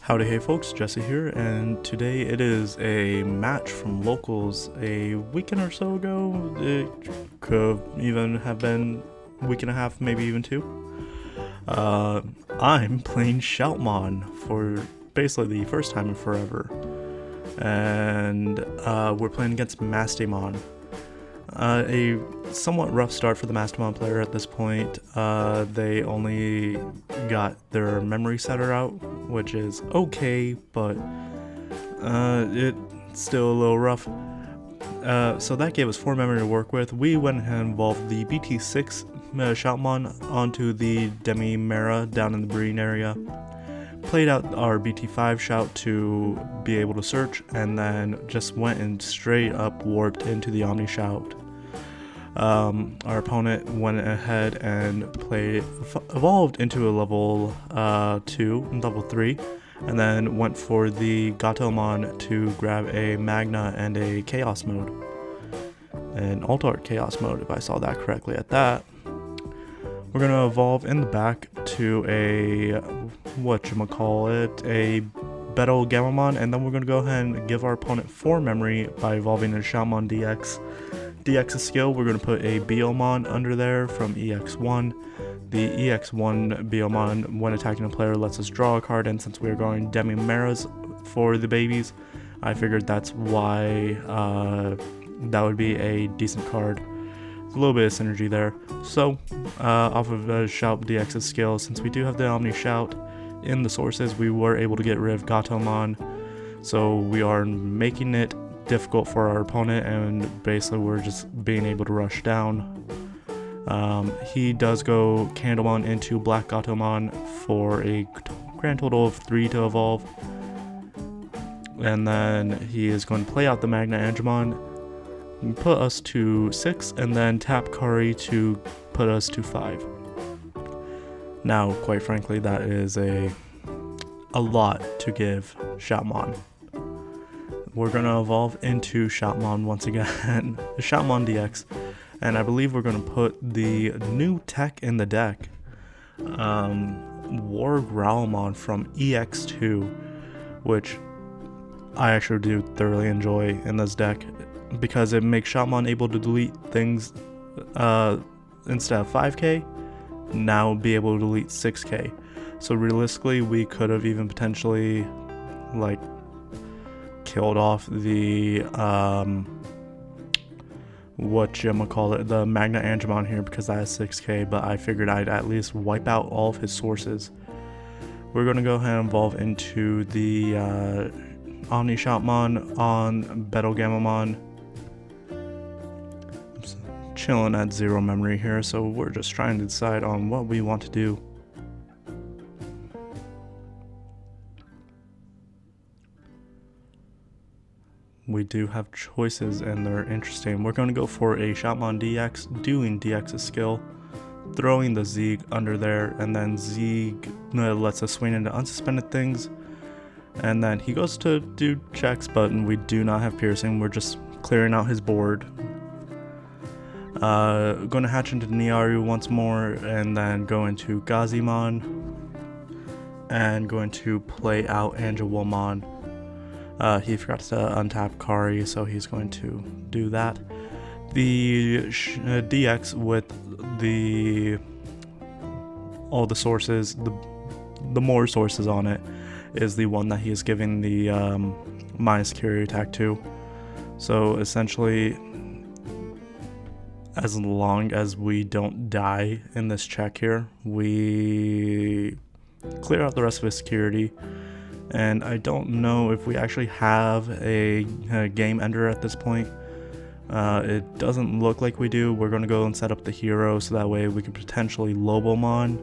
Howdy, hey folks, Jesse here, and today it is a match from locals a weekend or so ago. It could even have been a week and a half, maybe even two. I'm playing Shoutmon for basically the first time in forever, and we're playing against Mastemon. A somewhat rough start for the Mastemon player at this point. They only got their memory setter out, which is okay, but it's still a little rough. So that gave us 4 memory to work with. We went ahead and evolved the BT6 Shoutmon onto the Demi Mera down in the breeding area. Played out our BT5 Shout to be able to search, and then just went and straight up warped into the Omni Shout. Our opponent went ahead and evolved into a level 2 and level 3, and then went for the Gatomon to grab a Magna and a Chaos mode. An Alt-Art Chaos mode, if I saw that correctly at that. We're going to evolve in the back to a, a Battle Gamamon, and then we're going to go ahead and give our opponent 4 memory by evolving a Shoutmon DX. DX's skill, we're going to put a Biomon under there from EX1. The EX1 Biomon, when attacking a player, lets us draw a card, and since we are going Demi Meras for the babies, I figured that's why that would be a decent card. There's a little bit of synergy there. So, off of Shout DX's skill, since we do have the Omni Shout in the sources, we were able to get rid of Gatomon. So we are making it difficult for our opponent, and basically we're just being able to rush down. He does go Candlemon into Black Gatomon for a grand total of 3 to evolve. And then he is going to play out the Magna Angemon, put us to 6, and then tap Kari to put us to 5. Now, quite frankly, that is a lot to give Shoutmon. We're going to evolve into Shoutmon once again, the Shoutmon DX, and I believe we're going to put the new tech in the deck, War Growlmon from EX2, which I actually do thoroughly enjoy in this deck, because it makes Shoutmon able to delete things instead of 5k, now be able to delete 6k. So realistically, we could have even potentially killed off the the Magna Angemon here, because that has 6k, but I figured I'd at least wipe out all of his sources. We're going to go ahead and evolve into the Omni Shoutmon on Battle Gamamon. I'm chilling at 0 memory here, so we're just trying to decide on what we want to do. We do have choices, and they're interesting. We're going to go for a Shoutmon DX, doing DX's skill, throwing the Zeeg under there, and then Zeeg lets us swing into unsuspended things. And then he goes to do checks, but we do not have piercing. We're just clearing out his board. Going to hatch into Niaru once more, and then go into Gazimon, and going to play out Angelwomon. He forgot to untap Kari, so he's going to do that. The DX with all the sources, the more sources on it, is the one that he is giving the minus security attack to. So essentially, as long as we don't die in this check here, we clear out the rest of his security. And I don't know if we actually have a game ender at this point. It doesn't look like we do. We're going to go and set up the hero, so that way we can potentially Agunimon.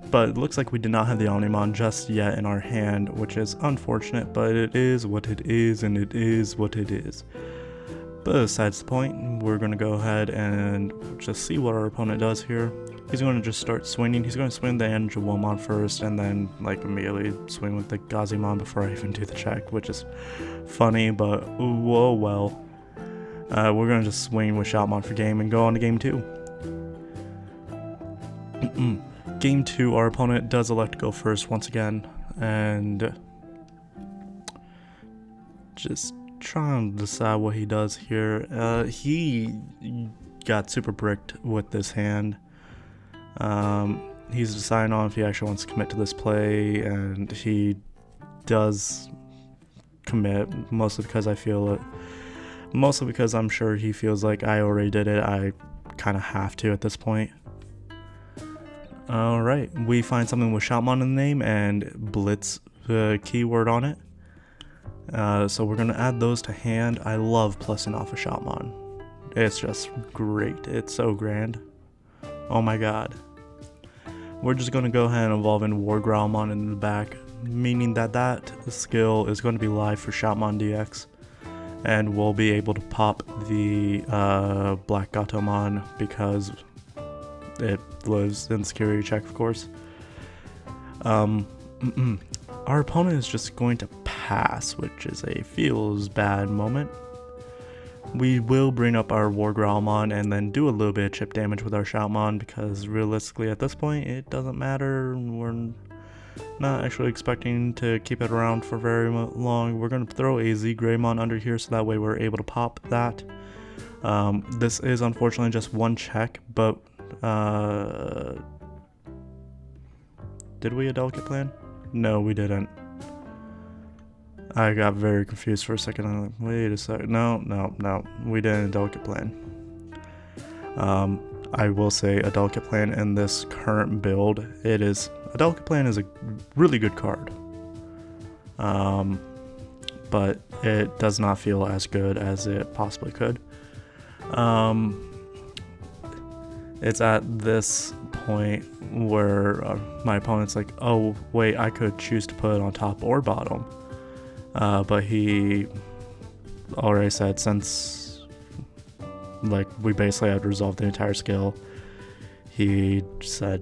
But it looks like we did not have the Omnimon just yet in our hand, which is unfortunate, but it is what it is, and it is what it is. But besides the point, we're going to go ahead and just see what our opponent does here. He's going to just start swinging. He's going to swing the Angelwomon first, and then immediately swing with the Gazimon before I even do the check, which is funny, but whoa, well. We're going to just swing with Shoutmon for game and go on to game 2. Game 2, our opponent does elect to go first once again, and just trying to decide what he does here. He got super bricked with this hand. He's deciding on if he actually wants to commit to this play, and he does commit, mostly because I feel it. Mostly because I'm sure he feels like I already did it. I kind of have to at this point. Alright, we find something with Shoutmon in the name and Blitz keyword on it. So we're going to add those to hand. I love plussing off a Shoutmon. It's just great. It's so grand. Oh my god. We're just going to go ahead and evolve in War Growlmon in the back, meaning that that skill is going to be live for Shoutmon DX. And we'll be able to pop the Black Gatomon because it lives in security check, of course. Our opponent is just going to pass, which is a feels bad moment. We will bring up our War Growlmon and then do a little bit of chip damage with our Shoutmon because realistically at this point it doesn't matter. We're not actually expecting to keep it around for very long. We're going to throw a Z Greymon under here so that way we're able to pop that. This is unfortunately just one check, but did we a delicate plan? No, we didn't. I got very confused for a second. I'm like, wait a second. No, we didn't a delicate plan. I will say a delicate plan in this current build, a delicate plan is a really good card. But it does not feel as good as it possibly could. It's at this point where my opponent's like, oh wait, I could choose to put it on top or bottom. But he already said, since like we basically had to resolve the entire skill, he said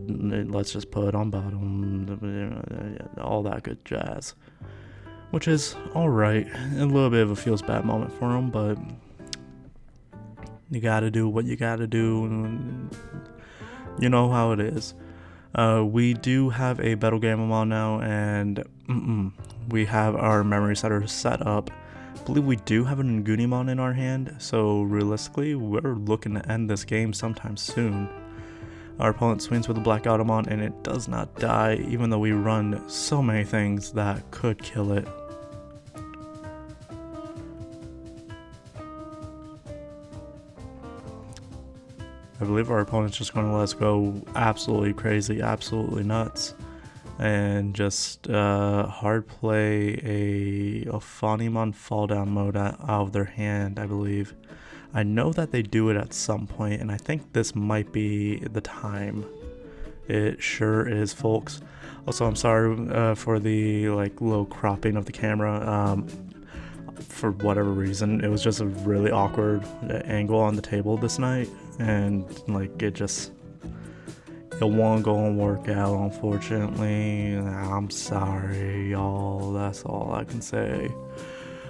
let's just put it on bottom, all that good jazz, which is alright. A little bit of a feels bad moment for him, but you gotta do what you gotta do, and you know how it is. We do have a Battle Gamamon now, and we have our memory setter set up. I believe we do have an Ngunnimon in our hand, so realistically we're looking to end this game sometime soon. Our opponent swings with a Black Gatomon and it does not die, even though we run so many things that could kill it. I believe our opponent's just going to let us go absolutely crazy, absolutely nuts, and just hard play a Ophanimon fall down mode out of their hand, I believe. I know that they do it at some point, and I think this might be the time. It sure is, folks. Also, I'm sorry for the low cropping of the camera. For whatever reason, it was just a really awkward angle on the table this night, and it won't go and work out, unfortunately. I'm sorry, y'all. That's all I can say.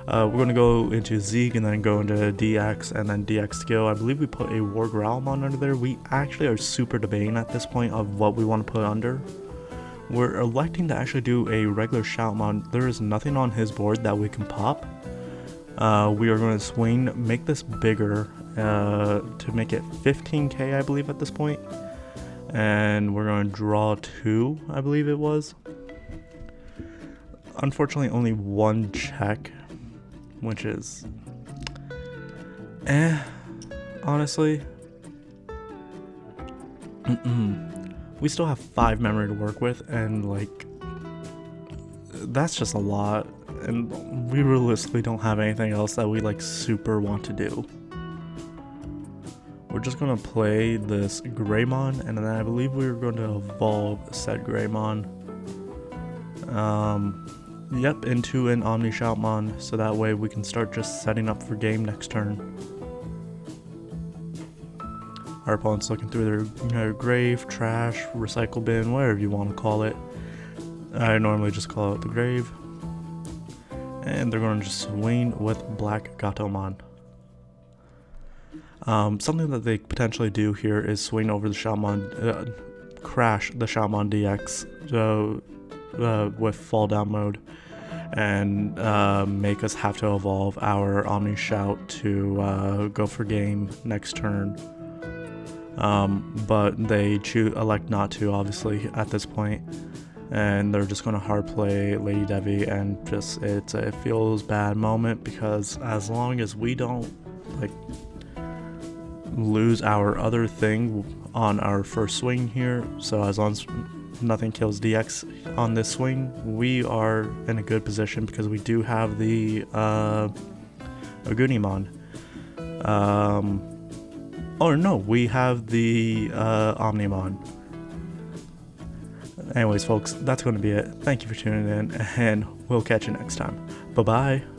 We're going to go into Zeke and then go into DX and then DX skill. I believe we put a War Growlmon under there. We actually are super debating at this point of what we want to put under. We're electing to actually do a regular Shoutmon. There is nothing on his board that we can pop. We are going to swing, make this bigger to make it 15k, I believe, at this point. And we're going to draw 2, I believe it was. Unfortunately, only one check, which is honestly. We still have 5 memory to work with, and that's just a lot, and we realistically don't have anything else that we super want to do. We're just gonna play this Greymon, and then I believe we're going to evolve said Greymon into an Omni Shoutmon, so that way we can start just setting up for game next turn. Our opponent's looking through their grave, trash, recycle bin, whatever you want to call it. I normally just call it the grave. And they're going to just swing with Black Gatomon. Something that they potentially do here is swing over the Shoutmon. crash the Shoutmon DX with fall down mode and make us have to evolve our Omni Shout to go for game next turn. But they elect not to, obviously, at this point, and they're just going to hard play Lady Devi, and just it feels bad moment, because as long as we don't like lose our other thing on our first swing here, so as long as nothing kills DX on this swing, we are in a good position because we do have the Agunimon. Oh no, we have the Omnimon. Anyways, folks, that's going to be it. Thank you for tuning in, and we'll catch you next time. Bye-bye.